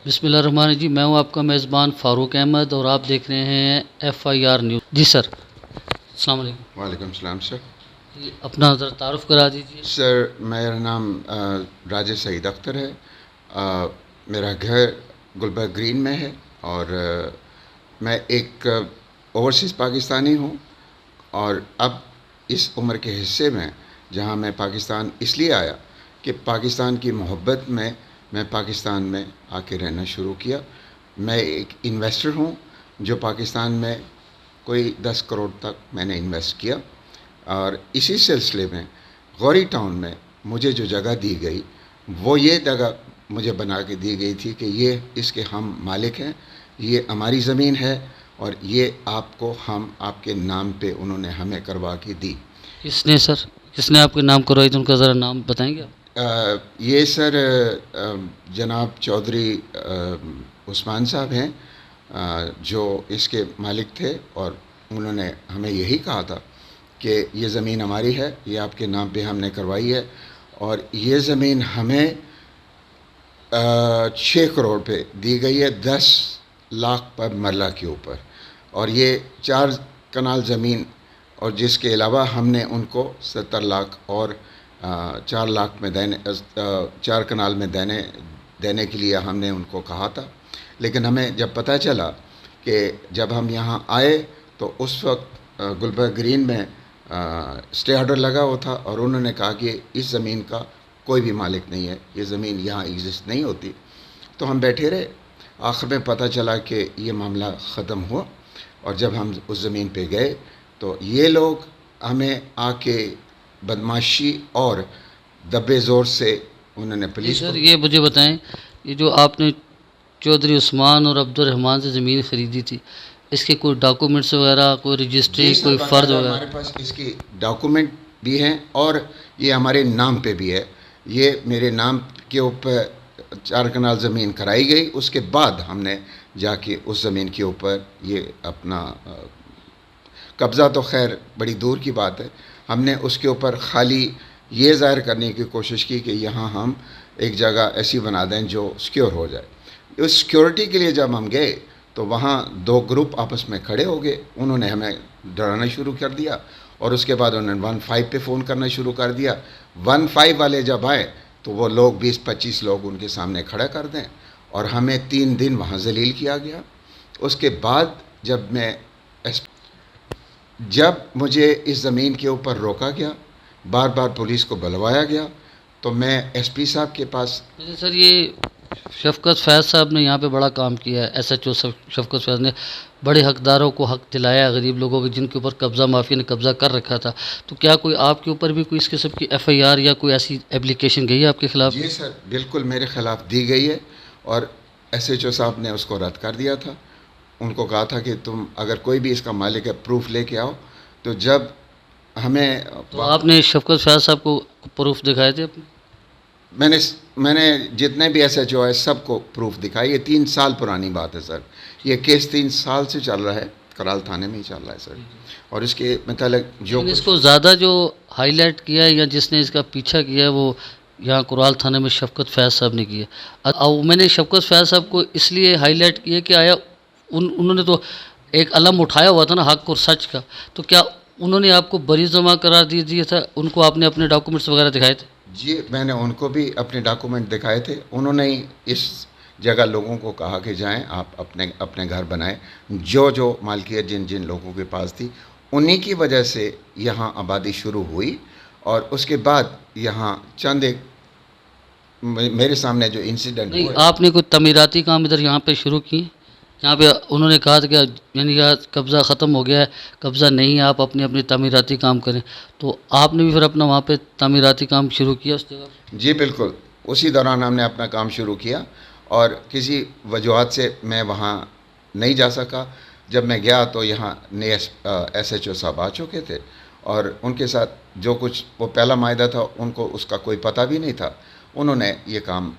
बिस्मिल्लाहिर्रहमानिर्रहीम। मैं हूं आपका मेज़बान फ़ारूक अहमद और आप देख रहे हैं FIR न्यूज़। जी सर, अस्सलाम वालेकुम। वालेकुम सलाम सर। जी, अपना ज़रा तारुफ़ करा दीजिए। सर मेरा नाम राजेश सईद अख्तर है। मेरा घर गुलबर्ग ग्रीन में है और मैं एक ओवरसीज़ पाकिस्तानी हूँ। और अब इस उम्र के हिस्से में जहाँ मैं पाकिस्तान इसलिए आया कि पाकिस्तान की मोहब्बत में मैं पाकिस्तान में आके रहना शुरू किया। मैं एक इन्वेस्टर हूँ जो पाकिस्तान में कोई 10 करोड़ तक मैंने इन्वेस्ट किया और इसी सिलसिले में गौरी टाउन में मुझे जो जगह दी गई वो ये जगह मुझे बना के दी गई थी कि ये इसके हम मालिक हैं, ये हमारी ज़मीन है और ये आपको हम आपके नाम पे उन्होंने हमें करवा के दी। किसने सर, किसने आपके नाम करवाई थी, उनका ज़रा नाम बताएंगे आप? ये सर जनाब चौधरी उस्मान साहब हैं जो इसके मालिक थे और उन्होंने हमें यही कहा था कि ये ज़मीन हमारी है, ये आपके नाम पे हमने करवाई है और ये ज़मीन हमें 6 करोड़ पे दी गई है, 10 लाख पर मरला के ऊपर। और ये 4 कनाल ज़मीन और जिसके अलावा हमने उनको 70 लाख और 4 लाख में देने 4 कनाल में देने के लिए हमने उनको कहा था। लेकिन हमें जब पता चला कि जब हम यहाँ आए तो उस वक्त गुलबर्ग ग्रीन में स्टे ऑर्डर लगा हुआ था और उन्होंने कहा कि इस ज़मीन का कोई भी मालिक नहीं है, ये ज़मीन यहाँ एग्जिस्ट नहीं होती। तो हम बैठे रहे। आखिर में पता चला कि ये मामला ख़त्म हुआ और जब हम उस ज़मीन पे गए तो ये लोग हमें आके बदमाशी और दब्बे ज़ोर से उन्होंने पुलिस सर को। ये मुझे बताएं, ये जो आपने चौधरी उस्मान और अब्दुल रहमान से ज़मीन ख़रीदी थी, इसके कोई डॉक्यूमेंट्स वगैरह, कोई रजिस्ट्री, कोई फ़र्द हमारे वगैरह? पास इसकी डॉक्यूमेंट भी हैं और ये हमारे नाम पे भी है। ये मेरे नाम के ऊपर 4 कनाल ज़मीन कराई गई, उसके बाद हमने जाके उस ज़मीन के ऊपर ये अपना कब्ज़ा तो खैर बड़ी दूर की बात है, हमने उसके ऊपर खाली ये ज़ाहिर करने की कोशिश की कि यहाँ हम एक जगह ऐसी बना दें जो सिक्योर हो जाए। उस सिक्योरिटी के लिए जब हम गए तो वहाँ 2 ग्रुप आपस में खड़े हो गए। उन्होंने हमें डराना शुरू कर दिया और उसके बाद उन्होंने 15 पे फ़ोन करना शुरू कर दिया। 15 वाले जब आए तो वो लोग 20-25 लोग उनके सामने खड़ा कर दें और हमें 3 दिन वहाँ जलील किया गया। उसके बाद जब मुझे इस ज़मीन के ऊपर रोका गया, बार बार पुलिस को बुलवाया गया, तो मैं SP साहब के पास। वैसे सर ये शफ़क़त फ़ैज़ साहब ने यहाँ पे बड़ा काम किया है। SHO शफ़क़त फ़ैज़ ने बड़े हकदारों को हक दिलाया, गरीब लोगों के जिनके ऊपर कब्ज़ा माफिया ने कब्ज़ा कर रखा था। तो क्या कोई आपके ऊपर भी कोई इस किस्म की FIR या कोई ऐसी एप्लीकेशन गई है आपके ख़िलाफ़? जी सर, बिल्कुल मेरे ख़िलाफ़ दी गई है और SHO साहब ने उसको रद्द कर दिया था। उनको कहा था कि तुम अगर कोई भी इसका मालिक है प्रूफ लेके आओ। तो जब हमें तो आपने शफ़क़त फ़ैज़ साहब को प्रूफ दिखाए थे अपने? मैंने जितने भी SHO है सबको प्रूफ दिखाई। ये 3 साल पुरानी बात है सर। ये केस 3 साल से चल रहा है, कराल थाने में ही चल रहा है सर। और इसके मतलब जो इसको ज़्यादा जो हाईलाइट किया है या जिसने इसका पीछा किया है वो यहाँ कुराल थाने में शफ़क़त फ़ैज़ साहब ने की है। और मैंने शफ़क़त फ़ैज़ साहब को इसलिए हाईलाइट किया कि आया उन्होंने तो एक अलम उठाया हुआ था ना, हक़ और सच का। तो क्या उन्होंने आपको बरी जमा करार दे दिया था? उनको आपने अपने डॉक्यूमेंट्स वगैरह दिखाए थे? जी, मैंने उनको भी अपने डॉक्यूमेंट दिखाए थे। उन्होंने ही इस जगह लोगों को कहा कि जाएं आप अपने अपने घर बनाएं। जो मालकियत जिन जिन लोगों के पास थी उन्हीं की वजह से यहाँ आबादी शुरू हुई। और उसके बाद यहाँ चंद एक मेरे सामने जो इंसिडेंट नहीं, हुए। आपने कोई तमीराती काम इधर यहाँ पे शुरू किए? यहाँ पे उन्होंने कहा था कि यानी कि कब्ज़ा ख़त्म हो गया है, कब्ज़ा नहीं है, आप अपनी अपनी तमीराती काम करें। तो आपने भी फिर अपना वहाँ पे तमीराती काम शुरू किया उस जगह? जी बिल्कुल, उसी दौरान हमने अपना काम शुरू किया और किसी वजूहत से मैं वहाँ नहीं जा सका। जब मैं गया तो यहाँ नए SHO साहब आ चुके थे और उनके साथ जो कुछ वो पहला मायदा था उनको उसका कोई पता भी नहीं था। उन्होंने ये काम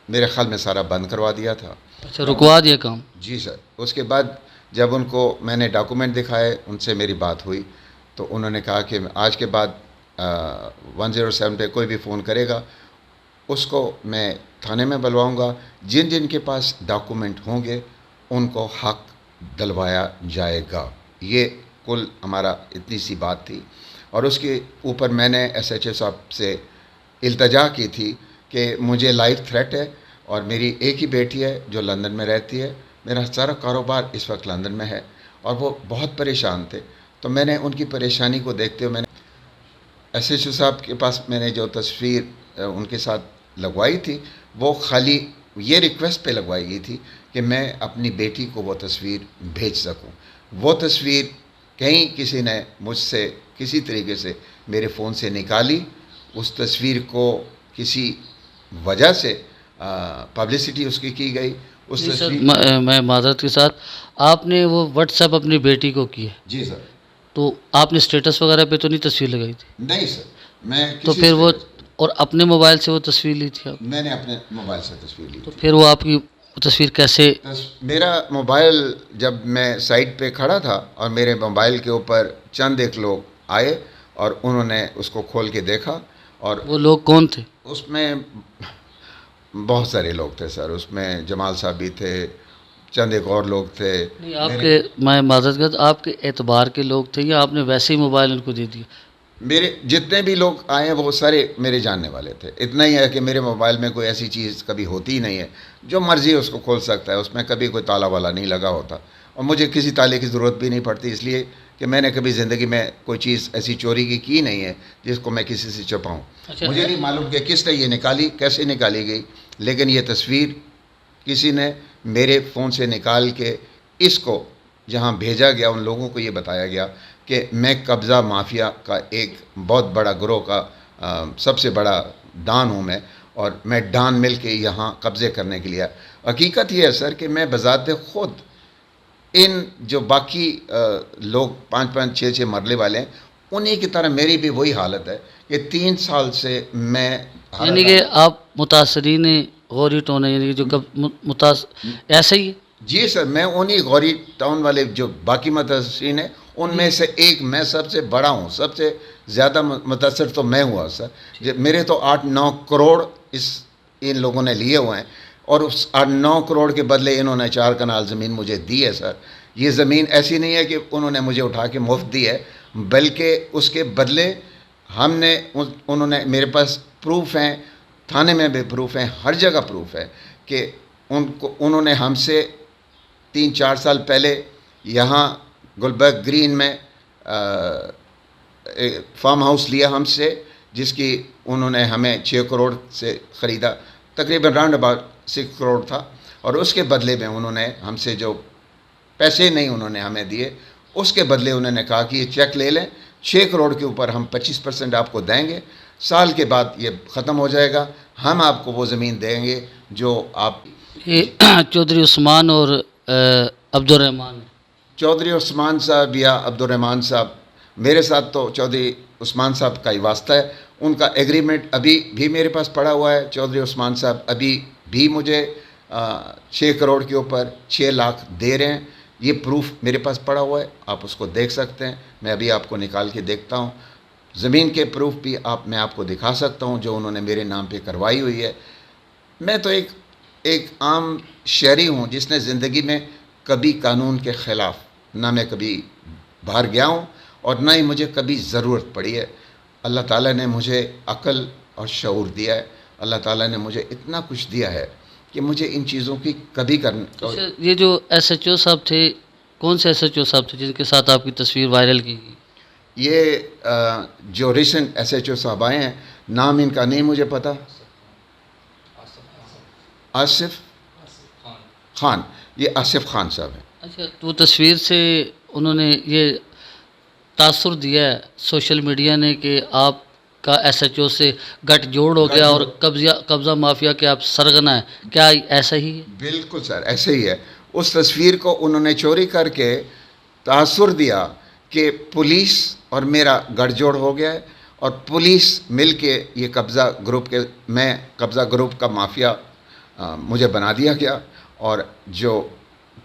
मेरे ख़्याल में सारा बंद करवा दिया था। अच्छा, रुकवा दिया काम? जी सर। उसके बाद जब उनको मैंने डॉक्यूमेंट दिखाए, उनसे मेरी बात हुई तो उन्होंने कहा कि आज के बाद 107 पे कोई भी फ़ोन करेगा उसको मैं थाने में बुलवाऊंगा। जिन जिन के पास डॉक्यूमेंट होंगे उनको हक दिलवाया जाएगा। ये कुल हमारा इतनी सी बात थी। और उसके ऊपर मैंने एसएचओ साहब से इल्तजा की थी कि मुझे लाइफ थ्रेट है और मेरी एक ही बेटी है जो लंदन में रहती है, मेरा सारा कारोबार इस वक्त लंदन में है, और वो बहुत परेशान थे। तो मैंने उनकी परेशानी को देखते हुए मैंने एसएचओ साहब के पास मैंने जो तस्वीर उनके साथ लगवाई थी वो खाली ये रिक्वेस्ट पे लगवाई गई थी कि मैं अपनी बेटी को वो तस्वीर भेज सकूं। वो तस्वीर कहीं किसी ने मुझसे किसी तरीके से मेरे फ़ोन से निकाली, उस तस्वीर को किसी वजह से पब्लिसिटी उसकी की गई। उस जी सर, तस्वीर मैं माज़रत के साथ, आपने वो व्हाट्सएप अपनी बेटी को की है, जी सर। तो आपने स्टेटस वगैरह पे तो नहीं तस्वीर लगाई थी? नहीं सर, मैं तो किसी फिर वो, से और अपने मोबाइल से वो तस्वीर ली थी आप? मैंने अपने मोबाइल से तस्वीर ली तो थी। फिर वो आपकी तस्वीर कैसे? मेरा मोबाइल जब मैं साइड पे खड़ा था और मेरे मोबाइल के ऊपर चंद एक लोग आए और उन्होंने उसको खोल के देखा, और वो लोग कौन थे? उसमें बहुत सारे लोग थे सर। उसमें जमाल साहब भी थे, चंद एक और लोग थे। नहीं, आपके, मैं माज़रत के साथ, आपके एतबार के लोग थे या आपने वैसे ही मोबाइल उनको दे दिया? मेरे जितने भी लोग आए हैं वो सारे मेरे जानने वाले थे। इतना ही है कि मेरे मोबाइल में कोई ऐसी चीज़ कभी होती ही नहीं है, जो मर्ज़ी उसको खोल सकता है, उसमें कभी कोई ताला वाला नहीं लगा होता, और मुझे किसी ताले की ज़रूरत भी नहीं पड़ती, इसलिए कि मैंने कभी ज़िंदगी में कोई चीज़ ऐसी चोरी की नहीं है जिसको मैं किसी से छुपाऊँ। अच्छा, मुझे नहीं मालूम कि किसने ये निकाली, कैसे निकाली गई, लेकिन ये तस्वीर किसी ने मेरे फ़ोन से निकाल के इसको जहाँ भेजा गया, उन लोगों को ये बताया गया कि मैं कब्ज़ा माफिया का एक बहुत बड़ा गिरोह का सबसे बड़ा डॉन हूँ मैं, और मैं डॉन मिल के यहाँ कब्ज़े करने के लिए आया। हकीकत ये है सर कि मैं बज़ाते ख़ुद इन जो बाकी लोग 5-5, 6-6 मरले वाले हैं, उन्हीं की तरह मेरी भी वही हालत है कि 3 साल से मैं यानी कि आप मुतासरीन गौरी टोन है, यानी कि जो कब ऐसे ही है? जी सर, मैं उन्हीं गौरी टाउन वाले जो बाकी मुतासरीन हैं उनमें से एक, मैं सबसे बड़ा हूँ, सबसे ज़्यादा मुतासर तो मैं हुआ सर। मेरे तो 8-9 करोड़ इन लोगों ने लिए हुए हैं, और उस 8-9 करोड़ के बदले इन्होंने 4 कनाल ज़मीन मुझे दी है सर। ये ज़मीन ऐसी नहीं है कि उन्होंने मुझे उठा के मुफ्त दी है, बल्कि उसके बदले उन्होंने मेरे पास प्रूफ हैं, थाने में भी प्रूफ हैं, हर जगह प्रूफ है कि उन्होंने हमसे 3-4 साल पहले यहाँ गुलबर्ग ग्रीन में एक फार्म हाउस लिया हमसे, जिसकी उन्होंने हमें 6 करोड़ से ख़रीदा, तकरीबन राउंड अबाउट 6 करोड़ था, और उसके बदले में उन्होंने हमसे जो पैसे नहीं उन्होंने हमें दिए, उसके बदले उन्होंने कहा कि ये चेक ले लें, 6 करोड़ के ऊपर हम 25% आपको देंगे, साल के बाद ये ख़त्म हो जाएगा, हम आपको वो ज़मीन देंगे जो आप। ये चौधरी उस्मान और अब्दुर्रहमान। चौधरी उस्मान साहब या अब्दुर्रहमान साहब, मेरे साथ तो चौधरी उस्मान साहब का ही वास्ता है। उनका एग्रीमेंट अभी भी मेरे पास पड़ा हुआ है। चौधरी उस्मान साहब अभी भी मुझे 6 करोड़ के ऊपर 6 लाख दे रहे हैं। ये प्रूफ मेरे पास पड़ा हुआ है, आप उसको देख सकते हैं। मैं अभी आपको निकाल के देखता हूँ। ज़मीन के प्रूफ भी मैं आपको दिखा सकता हूँ जो उन्होंने मेरे नाम पे करवाई हुई है। मैं तो एक आम शहरी हूँ जिसने ज़िंदगी में कभी कानून के ख़िलाफ़ ना मैं कभी बाहर गया हूँ और ना ही मुझे कभी ज़रूरत पड़ी है। अल्लाह ताला ने मुझे अक़ल और शऊर दिया है। अल्लाह ताला ने मुझे इतना कुछ दिया है कि मुझे इन चीज़ों की कभी अच्छा, ये जो एसएचओ साहब थे, कौन से एसएचओ साहब थे जिनके साथ आपकी तस्वीर वायरल की गई? ये जो रिसेंट एसएचओ साहब आए हैं, नाम इनका नहीं मुझे पता। आसिफ खान, ये आसिफ खान साहब हैं। अच्छा, तो तस्वीर से उन्होंने ये तासुर दिया है सोशल मीडिया ने कि आपका एसएचओ से गठजोड़ हो गया और कब्ज़ा माफिया के आप सरगना है, क्या ऐसा ही है? बिल्कुल सर, ऐसे ही है। उस तस्वीर को उन्होंने चोरी करके तासुर दिया कि पुलिस और मेरा गठजोड़ हो गया है और पुलिस मिल के ये कब्ज़ा ग्रुप का माफिया मुझे बना दिया गया, और जो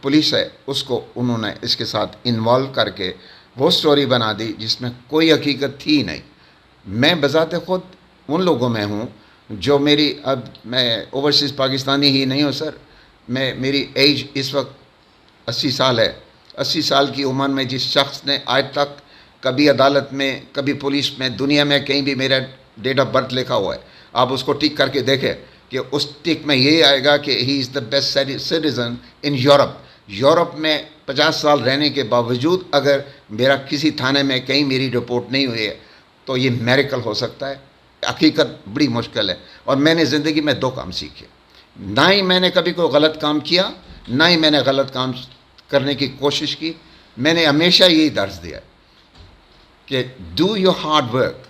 पुलिस है उसको उन्होंने इसके साथ इन्वॉल्व करके वो स्टोरी बना दी जिसमें कोई हकीकत थी नहीं। मैं बज़ाते ख़ुद उन लोगों में हूँ जो मेरी, अब मैं ओवरसीज़ पाकिस्तानी ही नहीं हूँ सर, मेरी एज इस वक्त 80 साल है। 80 साल की उम्र में जिस शख्स ने आज तक कभी अदालत में, कभी पुलिस में, दुनिया में कहीं भी मेरा डेट ऑफ बर्थ लिखा हुआ है, आप उसको टिक करके देखें कि उस टिक में यही आएगा कि he is the best citizen in Europe. Europe में 50 साल रहने के बावजूद अगर मेरा किसी थाने में कहीं मेरी रिपोर्ट नहीं हुई है तो ये मेरिकल हो सकता है। हकीकत बड़ी मुश्किल है। और मैंने ज़िंदगी में 2 काम सीखे, ना ही मैंने कभी कोई गलत काम किया, ना ही मैंने गलत काम करने की कोशिश की। मैंने हमेशा यही दर्ज दिया कि do your hard work,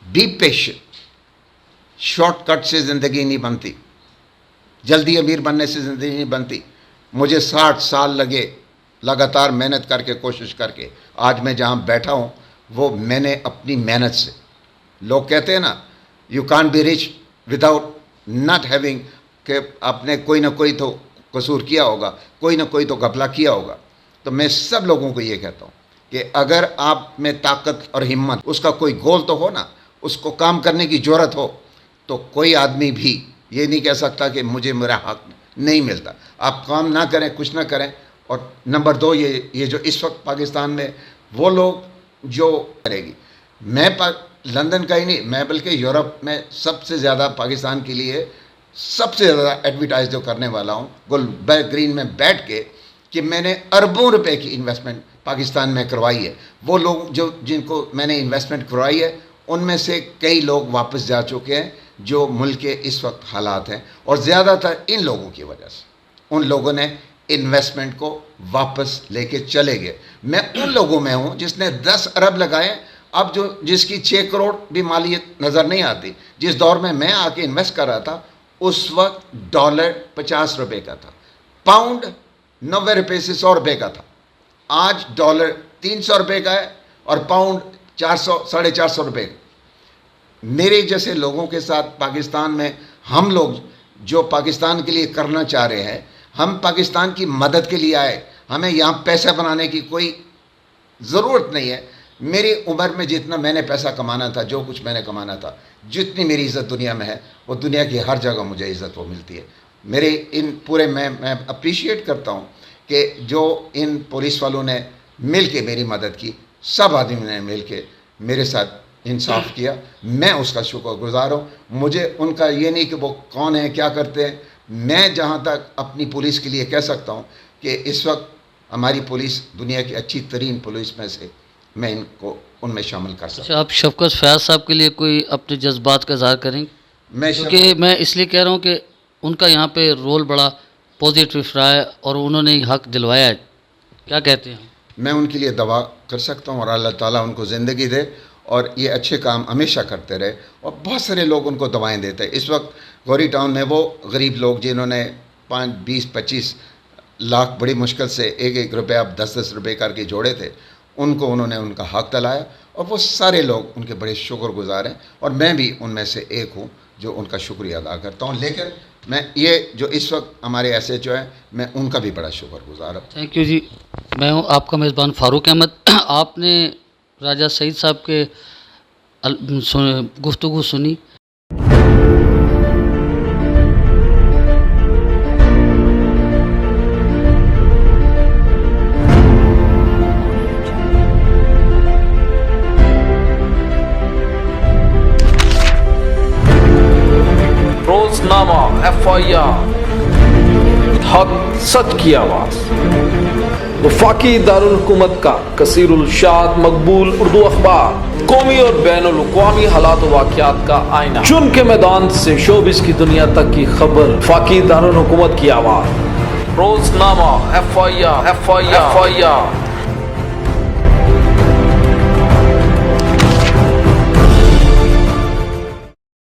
be patient. Shortcut से ज़िंदगी नहीं बनती, जल्दी अमीर बनने से ज़िंदगी नहीं बनती। मुझे 60 साल लगे लगातार मेहनत करके, कोशिश करके आज मैं जहाँ बैठा हूँ वो मैंने अपनी मेहनत से। लोग कहते हैं ना, you can't be rich without not having, कि आपने कोई ना कोई तो कसूर किया होगा, कोई ना कोई तो घपला किया होगा। तो मैं सब लोगों को ये कहता हूँ कि अगर आप में ताकत और हिम्मत, उसका कोई गोल तो हो ना, उसको काम करने की ज़रूरत हो, तो कोई आदमी भी ये नहीं कह सकता कि मुझे मेरा हक नहीं मिलता। आप काम ना करें, कुछ ना करें। और नंबर 2, ये जो इस वक्त पाकिस्तान में वो लोग जो करेगी, मैं लंदन का ही नहीं, मैं बल्कि यूरोप में सबसे ज़्यादा पाकिस्तान के लिए सबसे ज़्यादा एडवर्टाइज जो करने वाला हूँ गुलबर्ग ग्रीन में बैठ के, कि मैंने अरबों रुपए की इन्वेस्टमेंट पाकिस्तान में करवाई है। वो लोग जो जिनको मैंने इन्वेस्टमेंट करवाई है, उनमें से कई लोग वापस जा चुके हैं जो मुल्क के इस वक्त हालात हैं, और ज़्यादातर इन लोगों की वजह से। उन लोगों ने इन्वेस्टमेंट को वापस लेके चले गए। मैं उन लोगों में हूँ जिसने 10 अरब लगाए, अब जिसकी 6 करोड़ भी मालियत नज़र नहीं आती। जिस दौर में मैं आके इन्वेस्ट कर रहा था, उस वक्त डॉलर 50 रुपये का था, पाउंड 90 रुपये से 100 रुपये का था। आज डॉलर 300 रुपये का है और पाउंड 400 साढ़े 400 रुपये का। मेरे जैसे लोगों के साथ पाकिस्तान में हम लोग जो पाकिस्तान के लिए करना चाह रहे हैं, हम पाकिस्तान की मदद के लिए आए। हमें यहाँ पैसा बनाने की कोई ज़रूरत नहीं है। मेरी उम्र में जितना मैंने पैसा कमाना था, जो कुछ मैंने कमाना था, जितनी मेरी इज़्ज़त दुनिया में है, वो दुनिया की हर जगह मुझे इज़्ज़त वो मिलती है। मेरे इन पूरे मैं अप्रिशिएट करता हूँ कि जो इन पुलिस वालों ने मिल के मेरी मदद की, सब आदमियों ने मिल के मेरे साथ इंसाफ किया। मैं उसका शुक्रगुज़ार हूँ। मुझे उनका ये नहीं कि वो कौन है, क्या करते हैं। मैं जहाँ तक अपनी पुलिस के लिए कह सकता हूँ कि इस वक्त हमारी पुलिस दुनिया की अच्छी तरीन पुलिस में से मैं इनको उनमें शामिल कर सकता हूँ। अच्छा, आप शफकत फयाज साहब के लिए कोई अपने जज्बात का इज़हार करेंगे? क्योंकि मैं इसलिए कह रहा हूँ कि उनका यहाँ पे रोल बड़ा पॉजिटिव रहा है और उन्होंने हक दिलवाया है। क्या कहते हैं? मैं उनके लिए दुआ कर सकता हूँ और अल्लाह ताला उनको ज़िंदगी दे और ये अच्छे काम हमेशा करते रहे। और बहुत सारे लोग उनको दवाएं देते हैं। इस वक्त गौरी टाउन में वो गरीब लोग जिन्होंने 5, 20, 25 लाख बड़ी मुश्किल से 1-1 रुपया, 10-10 रुपये करके जोड़े थे, उनको उन्होंने उनका हक दिलाया और वो सारे लोग उनके बड़े शुक्रगुज़ार हैं। और मैं भी उनमें से एक हूँ जो उनका शुक्रिया अदा करता हूँ। लेकिन मैं ये जो इस वक्त हमारे SHO हैं, मैं उनका भी बड़ा शुक्रगुज़ार हूँ। थैंक यू जी। मैं हूँ आपका मेज़बान फ़ारूक अहमद। आपने राजा सईद साहब के गुफ्तगू सुनी। रोजनामा FIR, हक सच की आवाज। वफाकी दारुल हुकूमत का कसीरुल शाद मकबूल उर्दू अखबार, कौमी और बैनुल अक़वामी हालात व वाक़यात का आईना। चुन के मैदान से शोबिस की दुनिया तक की खबर, वफाकी दारुल हुकूमत की आवाज। रोजनामा FIR।